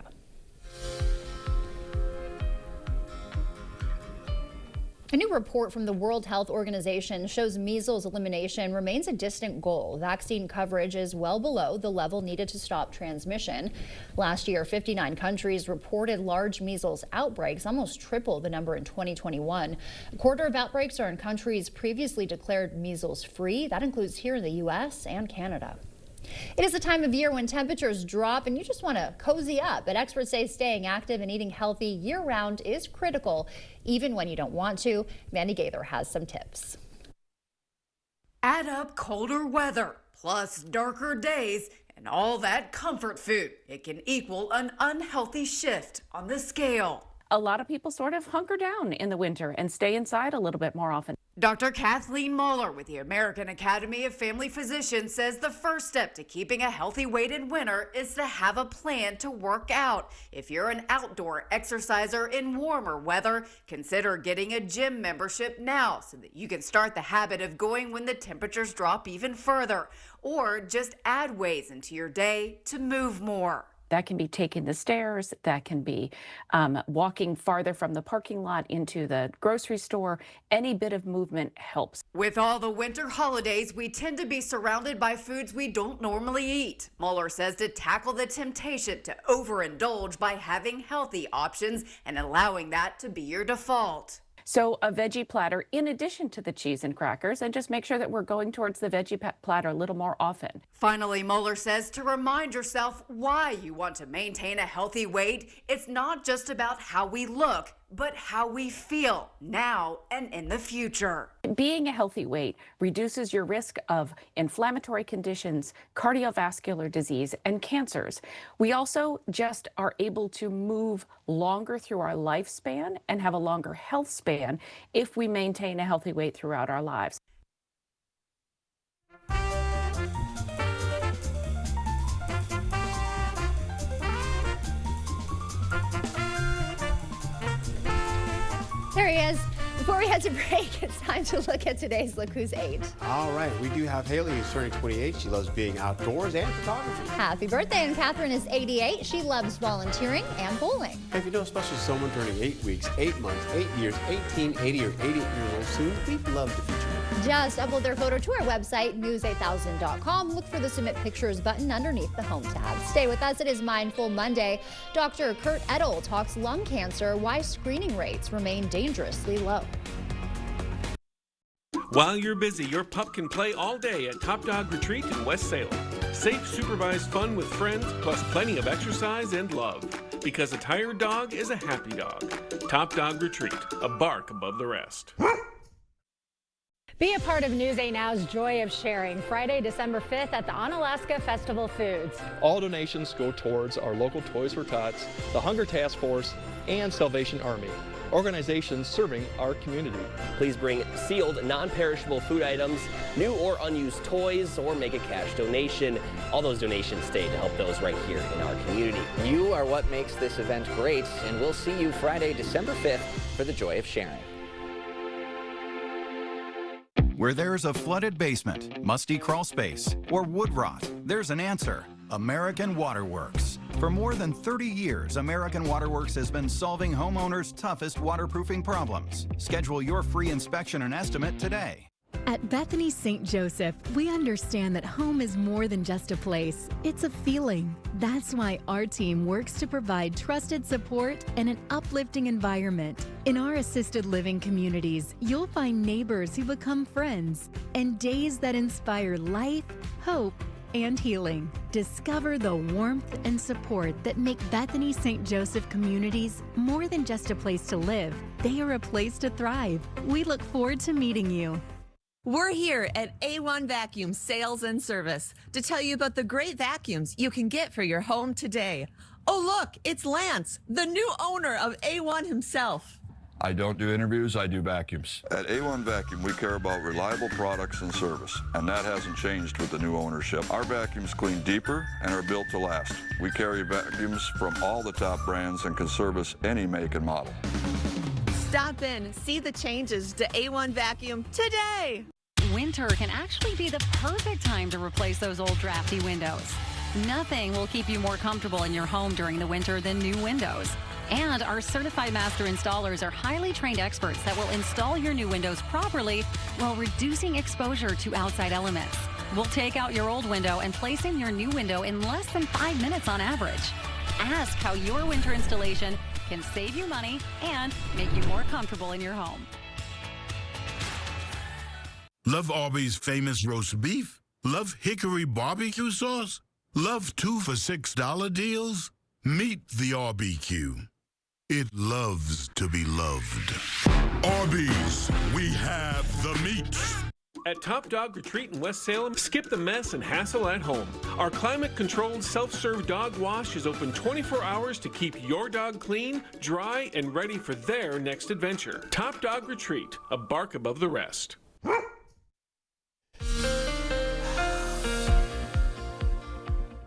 A new report from the World Health Organization shows measles elimination remains a distant goal. Vaccine coverage is well below the level needed to stop transmission. Last year, 59 countries reported large measles outbreaks, almost triple the number in 2021. A quarter of outbreaks are in countries previously declared measles-free. That includes here in the U.S. and Canada. It is a time of year when temperatures drop and you just want to cozy up, but experts say staying active and eating healthy year-round is critical, even when you don't want to. Mandy Gaither has some tips. Add up colder weather, plus darker days, and all that comfort food. It can equal an unhealthy shift on the scale. A lot of people sort of hunker down in the winter and stay inside a little bit more often. Dr. Kathleen Moeller with the American Academy of Family Physicians says the first step to keeping a healthy weight in winter is to have a plan to work out. If you're an outdoor exerciser in warmer weather, consider getting a gym membership now so that you can start the habit of going when the temperatures drop even further. Or just add ways into your day to move more. That can be taking the stairs, that can be walking farther from the parking lot into the grocery store. Any bit of movement helps. With all the winter holidays, we tend to be surrounded by foods we don't normally eat. Mueller says to tackle the temptation to overindulge by having healthy options and allowing that to be your default. So a veggie platter in addition to the cheese and crackers, and just make sure that we're going towards the veggie platter a little more often. Finally, Mueller says to remind yourself why you want to maintain a healthy weight. It's not just about how we look, but how we feel now and in the future. Being a healthy weight reduces your risk of inflammatory conditions, cardiovascular disease, and cancers. We also just are able to move longer through our lifespan and have a longer health span if we maintain a healthy weight throughout our lives. There he is. Before we head to break, it's time to look at today's Look Who's 8. All right, we do have Haley, who's turning 28. She loves being outdoors and photography. Happy birthday, and Catherine is 88. She loves volunteering and bowling. Hey, if you know especially someone turning 8 weeks, 8 months, 8 years, 18, 80, or 88 years old soon, we'd love to feature them. Just upload their photo to our website, news8000.com. Look for the Submit Pictures button underneath the Home tab. Stay with us. It is Mindful Monday. Dr. Kurt Edel talks lung cancer, why screening rates remain dangerously low. While you're busy, your pup can play all day at Top Dog Retreat in West Salem. Safe, supervised fun with friends, plus plenty of exercise and love. Because a tired dog is a happy dog. Top Dog Retreat, a bark above the rest. Be a part of News 8 Now's Joy of Sharing, Friday, December 5th at the Onalaska Festival Foods. All donations go towards our local Toys for Tots, the Hunger Task Force, and Salvation Army, organizations serving our community. Please bring sealed, non-perishable food items, new or unused toys, or make a cash donation. All those donations stay to help those right here in our community. You are what makes this event great, and we'll see you Friday, December 5th for the Joy of Sharing. Where there's a flooded basement, musty crawl space, or wood rot, there's an answer. American Water Works. For more than 30 years, American Water Works has been solving homeowners' toughest waterproofing problems. Schedule your free inspection and estimate today. At Bethany St. Joseph, we understand that home is more than just a place. It's a feeling. That's why our team works to provide trusted support and an uplifting environment. In our assisted living communities, you'll find neighbors who become friends and days that inspire life, hope, and healing. Discover the warmth and support that make Bethany St. Joseph communities more than just a place to live. They are a place to thrive. We look forward to meeting you. We're here at A1 Vacuum Sales and Service to tell you about the great vacuums you can get for your home today. Oh, look, it's Lance, the new owner of A1 himself. I don't do interviews, I do vacuums. At A1 Vacuum, we care about reliable products and service, and that hasn't changed with the new ownership. Our vacuums clean deeper and are built to last. We carry vacuums from all the top brands and can service any make and model. Stop in, see the changes to A1 Vacuum today. Winter can actually be the perfect time to replace those old drafty windows. Nothing will keep you more comfortable in your home during the winter than new windows. And our certified master installers are highly trained experts that will install your new windows properly while reducing exposure to outside elements. We'll take out your old window and place in your new window in less than 5 minutes on average. Ask how your winter installation can save you money and make you more comfortable in your home. Love Arby's famous roast beef? Love Hickory barbecue sauce? Love 2 for $6 deals? Meet the RBQ. It loves to be loved. Arby's, we have the meat. At Top Dog Retreat in West Salem, skip the mess and hassle at home. Our climate-controlled self-serve dog wash is open 24 hours to keep your dog clean, dry, and ready for their next adventure. Top Dog Retreat, a bark above the rest.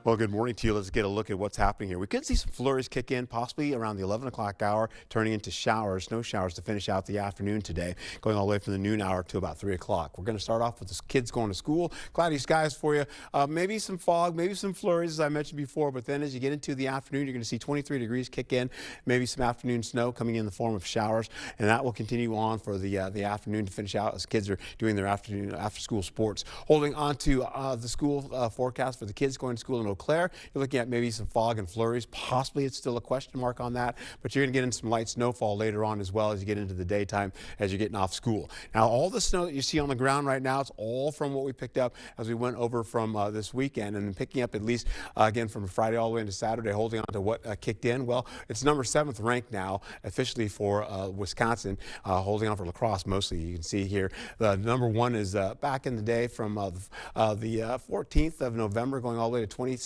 Well, good morning to you. Let's get a look at what's happening here. We could see some flurries kick in possibly around the 11 o'clock hour, turning into showers, snow showers to finish out the afternoon today, going all the way from the noon hour to about 3 o'clock. We're going to start off with the kids going to school. Cloudy skies for you. Maybe some fog, maybe some flurries, as I mentioned before. But then as you get into the afternoon, you're going to see 23 degrees kick in, maybe some afternoon snow coming in the form of showers. And that will continue on for the afternoon to finish out as kids are doing their after-school sports. Holding on to the school forecast for the kids going to school in Eau Claire, you're looking at maybe some fog and flurries. Possibly it's still a question mark on that, but you're going to get into some light snowfall later on as well as you get into the daytime as you're getting off school. Now, all the snow that you see on the ground right now, it's all from what we picked up as we went over from this weekend, and then picking up at least again from Friday all the way into Saturday, holding on to what kicked in. Well, it's number 7th ranked now officially for Wisconsin, holding on for La Crosse mostly. You can see here the number 1 is back in the day from the 14th of November going all the way to 22nd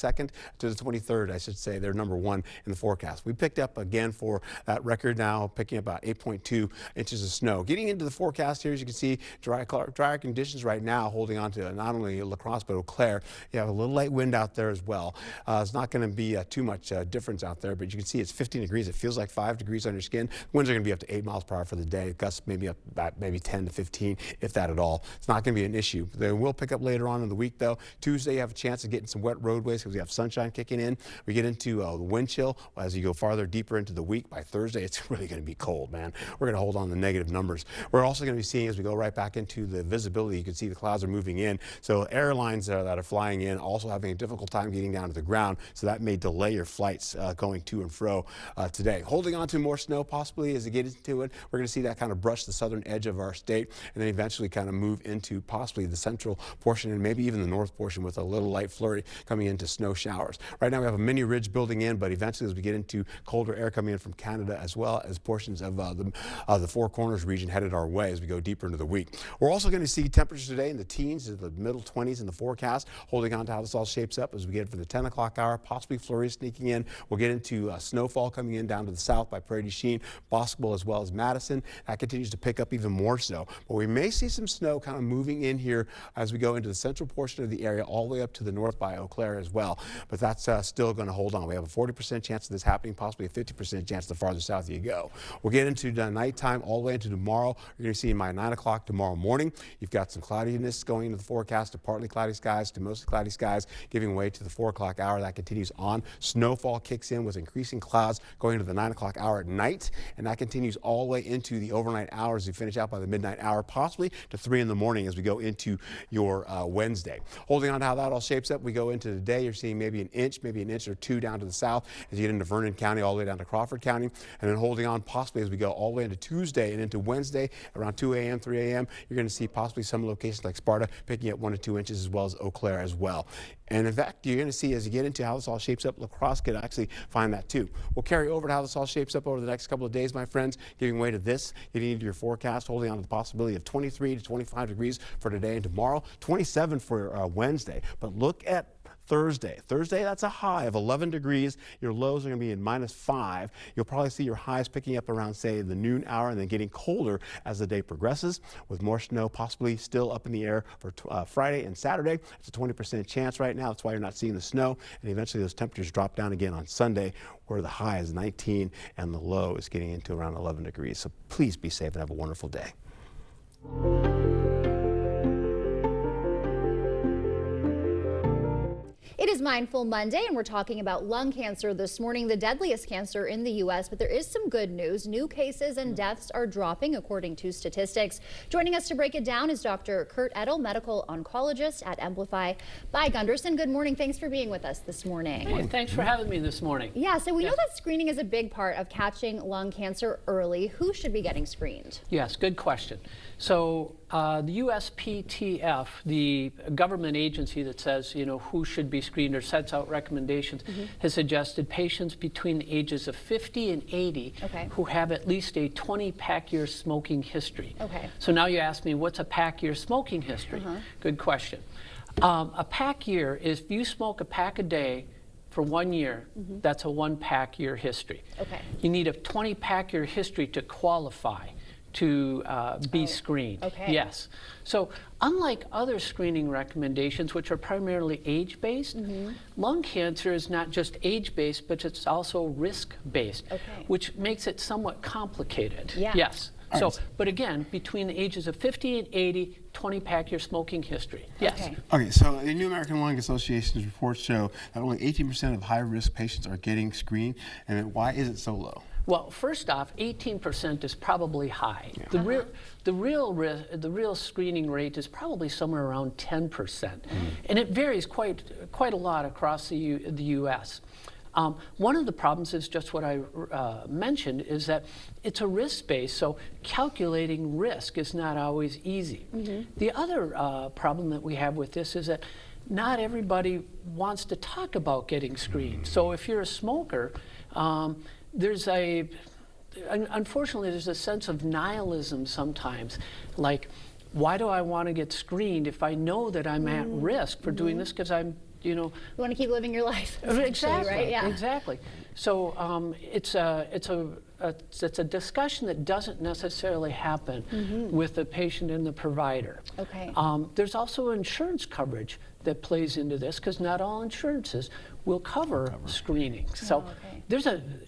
to the 23rd, I should say. They're number 1 in the forecast. We picked up again for that record now, picking up about 8.2 inches of snow. Getting into the forecast here, as you can see, drier conditions right now, holding on to not only La Crosse but Eau Claire. You have a little light wind out there as well. It's not going to be too much difference out there, but you can see it's 15 degrees. It feels like 5 degrees on your skin. Winds are going to be up to 8 miles per hour for the day. Gusts maybe up about maybe 10 to 15, if that at all. It's not going to be an issue. They will pick up later on in the week, though. Tuesday, you have a chance of getting some wet roadways because we have sunshine kicking in. We get into the wind chill as you go farther deeper into the week. By Thursday, it's really going to be cold, man. We're going to hold on to negative numbers. We're also going to be seeing, as we go right back into the visibility, you can see the clouds are moving in. So airlines that are flying in also having a difficult time getting down to the ground. So that may delay your flights going to and fro today. Holding on to more snow possibly as you get into it. We're going to see that kind of brush the southern edge of our state and then eventually kind of move into possibly the central portion and maybe even the north portion with a little light flurry coming into snow showers. Right now we have a mini ridge building in, but eventually as we get into colder air coming in from Canada as well as portions of the Four Corners region headed our way as we go deeper into the week. We're also going to see temperatures today in the teens to the middle 20s in the forecast, holding on to how this all shapes up as we get for the 10 o'clock hour, possibly flurries sneaking in. We'll get into snowfall coming in down to the south by Prairie du Chien, Boscobel as well as Madison. That continues to pick up even more so, but we may see some snow kind of moving in here as we go into the central portion of the area all the way up to the north by Eau Claire as well, but that's still going to hold on. We have a 40% chance of this happening, possibly a 50% chance the farther south you go. We'll get into the nighttime all the way into tomorrow. You're going to see by 9 o'clock tomorrow morning, you've got some cloudiness going into the forecast to partly cloudy skies to mostly cloudy skies, giving way to the 4 o'clock hour. That continues on. Snowfall kicks in with increasing clouds going into the 9 o'clock hour at night, and that continues all the way into the overnight hours as we finish out by the midnight hour, possibly to 3 in the morning as we go into your Wednesday. Holding on to how that all shapes up, we go into the day. You're seeing maybe an inch or 2 down to the south as you get into Vernon County all the way down to Crawford County, and then holding on possibly as we go all the way into Tuesday and into Wednesday around 2 a.m., 3 a.m. You're going to see possibly some locations like Sparta picking up 1 to 2 inches as well as Eau Claire as well. And in fact, you're going to see as you get into how this all shapes up, La Crosse could actually find that too. We'll carry over to how this all shapes up over the next couple of days, my friends, giving way to this, getting into your forecast, holding on to the possibility of 23 to 25 degrees for today and tomorrow, 27 for Wednesday. But look at Thursday, that's a high of 11 degrees. Your lows are going to be in -5. You'll probably see your highs picking up around, say, the noon hour and then getting colder as the day progresses with more snow possibly still up in the air for Friday and Saturday. It's a 20% chance right now. That's why you're not seeing the snow. And eventually those temperatures drop down again on Sunday where the high is 19 and the low is getting into around 11 degrees. So please be safe and have a wonderful day. It is Mindful Monday, and we're talking about lung cancer this morning, the deadliest cancer in the U.S. But there is some good news. New cases and deaths are dropping, according to statistics. Joining us to break it down is Dr. Kurt Edel, medical oncologist at Amplify by Gunderson. Good morning. Thanks for being with us this morning. Hey, thanks for having me this morning. Yeah, so we know that screening is a big part of catching lung cancer early. Who should be getting screened? Yes, good question. So The USPTF, the government agency that says, who should be screened or sets out recommendations, has suggested patients between the ages of 50 and 80 who have at least a 20-pack year smoking history. So now you ask me, what's a pack year smoking history? Good question. A pack year is if you smoke a pack a day for 1 year, that's a 1-pack year history. You need a 20-pack year history to qualify to be screened. Yes. So unlike other screening recommendations, which are primarily age-based, lung cancer is not just age-based, but it's also risk-based, which makes it somewhat complicated. Yes. So, but again, between the ages of 50 and 80, 20-pack year smoking history. Yes. Okay, so the New American Lung Association's reports show that only 18% of high-risk patients are getting screened, and why is it so low? Well, first off, 18% is probably high. The real screening rate is probably somewhere around 10%, and it varies quite a lot across the U.S. One of the problems is just what I mentioned, is that it's a risk-based, so calculating risk is not always easy. The other problem that we have with this is that not everybody wants to talk about getting screened. So if you're a smoker, unfortunately, there's a sense of nihilism sometimes, like, why do I want to get screened if I know that I'm at risk for doing this because I'm, you want to keep living your life. Exactly, right? Yeah. Exactly. So it's a discussion that doesn't necessarily happen with the patient and the provider. There's also insurance coverage that plays into this, because not all insurances will cover screening. So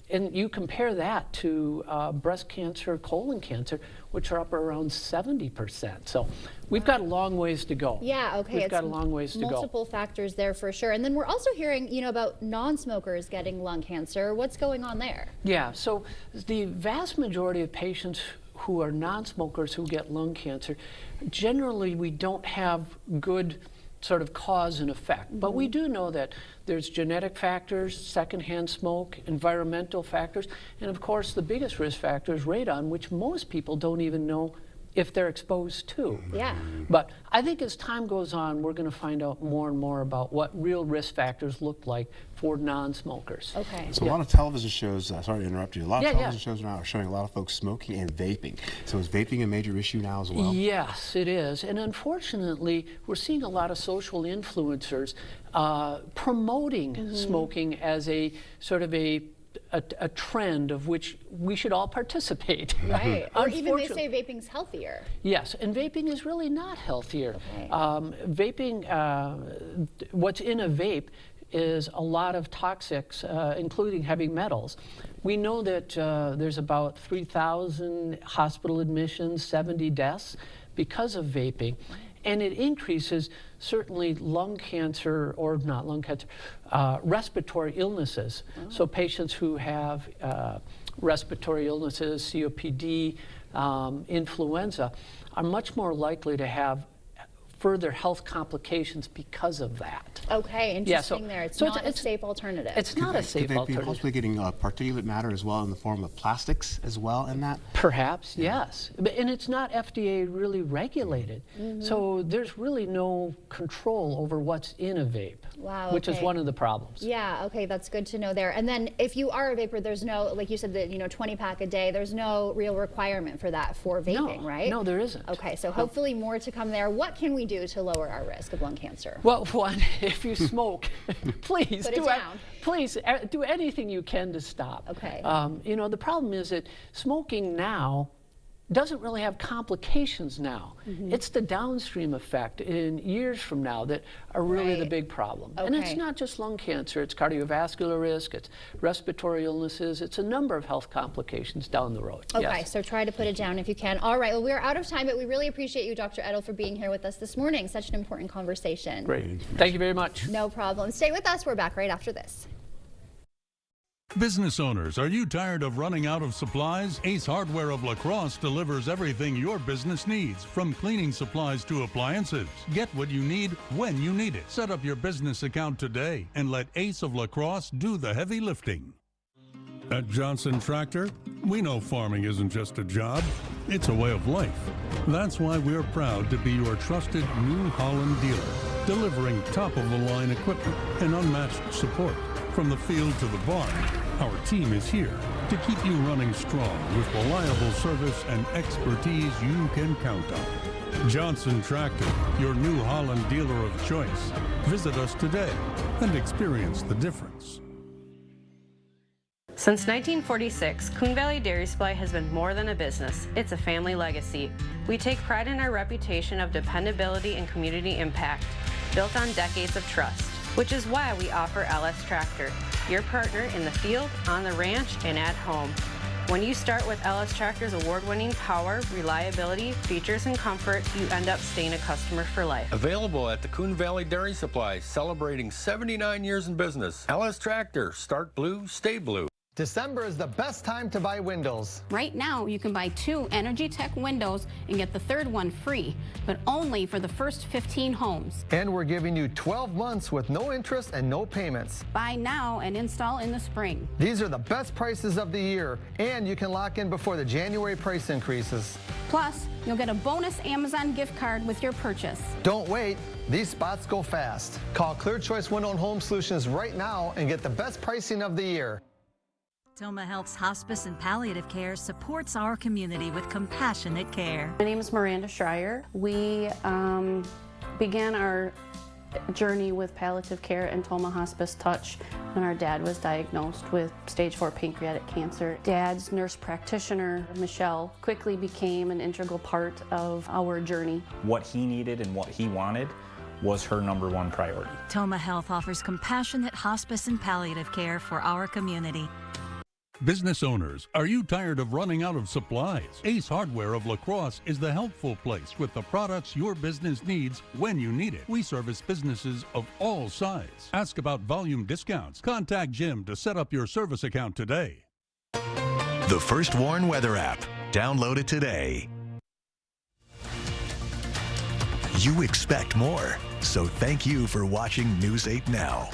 and you compare that to breast cancer, colon cancer, which are up around 70%. So we've got a long ways to go. Yeah, We've got a long ways to go. Multiple factors there for sure. And then we're also hearing, about non-smokers getting lung cancer. What's going on there? Yeah, so the vast majority of patients who are non-smokers who get lung cancer, generally we don't have good sort of cause and effect. But we do know that there's genetic factors, secondhand smoke, environmental factors, and of course the biggest risk factor is radon, which most people don't even know if they're exposed to. But I think as time goes on, we're going to find out more and more about what real risk factors look like for non-smokers. So a lot of television shows, sorry to interrupt you, a lot of television shows now are showing a lot of folks smoking and vaping. So is vaping a major issue now as well? Yes, it is. And unfortunately, we're seeing a lot of social influencers promoting smoking as a sort of a trend of which we should all participate. Right. Or even they say vaping's healthier. Yes, and vaping is really not healthier. Vaping, what's in a vape is a lot of toxics, including heavy metals. We know that there's about 3,000 hospital admissions, 70 deaths because of vaping. And it increases certainly lung cancer, or not lung cancer, respiratory illnesses. So patients who have respiratory illnesses, COPD, influenza, are much more likely to have further health complications because of that. Interesting there. It's not a safe alternative. It's not a safe alternative. Could they be possibly getting particulate matter as well in the form of plastics as well in that? Perhaps, yes. And it's not FDA really regulated. So there's really no control over what's in a vape, which is one of the problems. Yeah, that's good to know there. And then if you are a vapor, there's no, like you said, that 20-pack a day, there's no real requirement for that for vaping, right? No, there isn't. So hopefully more to come there. What can we do to lower our risk of lung cancer? Well, one, if you smoke, please Put it down. Please do anything you can to stop. The problem is that smoking now doesn't really have complications now. It's the downstream effect in years from now that are really the big problem. And it's not just lung cancer, it's cardiovascular risk, it's respiratory illnesses, it's a number of health complications down the road. So try to put it down if you can. All right, well, we're out of time, but we really appreciate you, Dr. Edel, for being here with us this morning. Such an important conversation. Great. Thank you very much. No problem. Stay with us. We're back right after this. Business owners, are you tired of running out of supplies? Ace Hardware of La Crosse delivers everything your business needs, from cleaning supplies to appliances. Get what you need when you need it. Set up your business account today and let Ace of La Crosse do the heavy lifting. At Johnson Tractor, we know farming isn't just a job, It's a way of life. That's why we're proud to be your trusted New Holland dealer, delivering top-of-the-line equipment and unmatched support. From the field to the barn, our team is here to keep you running strong with reliable service and expertise you can count on. Johnson Tractor, your New Holland dealer of choice. Visit us today and experience the difference. Since 1946, Coon Valley Dairy Supply has been more than a business. It's a family legacy. We take pride in our reputation of dependability and community impact, built on decades of trust, which is why we offer LS Tractor, your partner in the field, on the ranch, and at home. When you start with LS Tractor's award-winning power, reliability, features, and comfort, you end up staying a customer for life. Available at the Coon Valley Dairy Supply, celebrating 79 years in business. LS Tractor, start blue, stay blue. December is the best time to buy windows. Right now, you can buy 2 Energy Tech windows and get the 3rd one free, but only for the first 15 homes. And we're giving you 12 months with no interest and no payments. Buy now and install in the spring. These are the best prices of the year, and you can lock in before the January price increases. Plus, you'll get a bonus Amazon gift card with your purchase. Don't wait. These spots go fast. Call Clear Choice Window and Home Solutions right now and get the best pricing of the year. Toma Health's hospice and palliative care supports our community with compassionate care. My name is Miranda Schreier. We began our journey with palliative care and Toma Hospice Touch when our dad was diagnosed with stage 4 pancreatic cancer. Dad's nurse practitioner, Michelle, quickly became an integral part of our journey. What he needed and what he wanted was her #1 priority. Toma Health offers compassionate hospice and palliative care for our community. Business owners, are you tired of running out of supplies? Ace Hardware of La Crosse is the helpful place with the products your business needs when you need it. We service businesses of all sizes. Ask about volume discounts. Contact Jim to set up your service account today. The First Warn Weather app. Download it today. You expect more, so thank you for watching News 8 Now.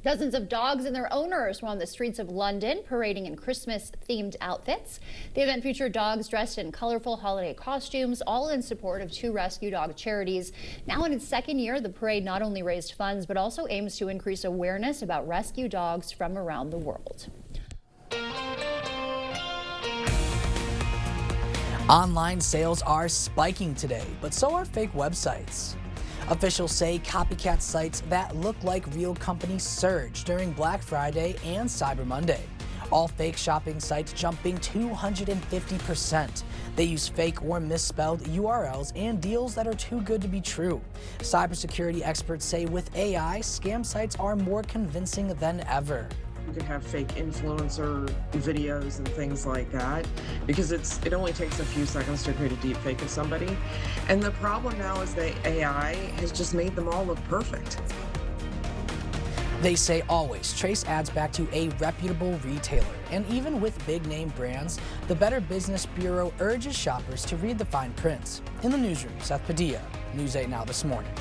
Dozens of dogs and their owners were on the streets of London parading in Christmas-themed outfits. The event featured dogs dressed in colorful holiday costumes, all in support of 2 rescue dog charities. Now in its 2nd year, the parade not only raised funds, but also aims to increase awareness about rescue dogs from around the world. Online sales are spiking today, but so are fake websites. Officials say copycat sites that look like real companies surged during Black Friday and Cyber Monday. All fake shopping sites jumping 250%. They use fake or misspelled URLs and deals that are too good to be true. Cybersecurity experts say with AI, scam sites are more convincing than ever. You can have fake influencer videos and things like that because it only takes a few seconds to create a deep fake of somebody. And the problem now is that AI has just made them all look perfect. They say always trace ads back to a reputable retailer. And even with big name brands, the Better Business Bureau urges shoppers to read the fine print. In the newsroom, Seth Padilla, News 8 Now this morning.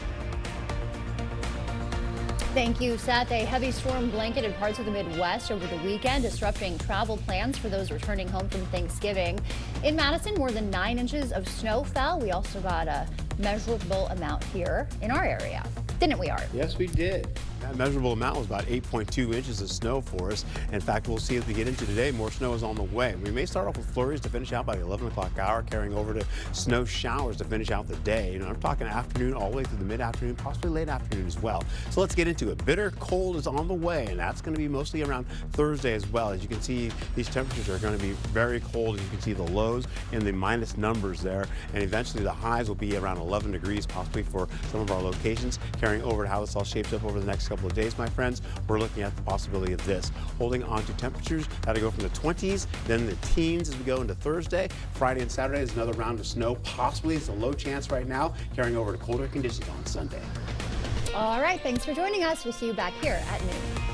Thank you, Seth. A heavy storm blanketed parts of the Midwest over the weekend, disrupting travel plans for those returning home from Thanksgiving. In Madison, more than 9 inches of snow fell. We also got a measurable amount here in our area. Didn't we, Art? Yes, we did. That measurable amount was about 8.2 inches of snow for us. In fact, we'll see as we get into today, more snow is on the way. We may start off with flurries to finish out by the 11 o'clock hour, carrying over to snow showers to finish out the day. I'm talking afternoon all the way through the mid-afternoon, possibly late afternoon as well. So let's get into it. Bitter cold is on the way, and that's going to be mostly around Thursday as well. As you can see, these temperatures are going to be very cold. You can see the lows in the minus numbers there, and eventually the highs will be around 11 degrees, possibly for some of our locations. Carrying over to how this all shapes up over the next couple of days, my friends, we're looking at the possibility of this. Holding on to temperatures that'll go from the 20s, then the teens as we go into Thursday. Friday and Saturday is another round of snow, possibly. It's a low chance right now, carrying over to colder conditions on Sunday. All right, thanks for joining us. We'll see you back here at noon.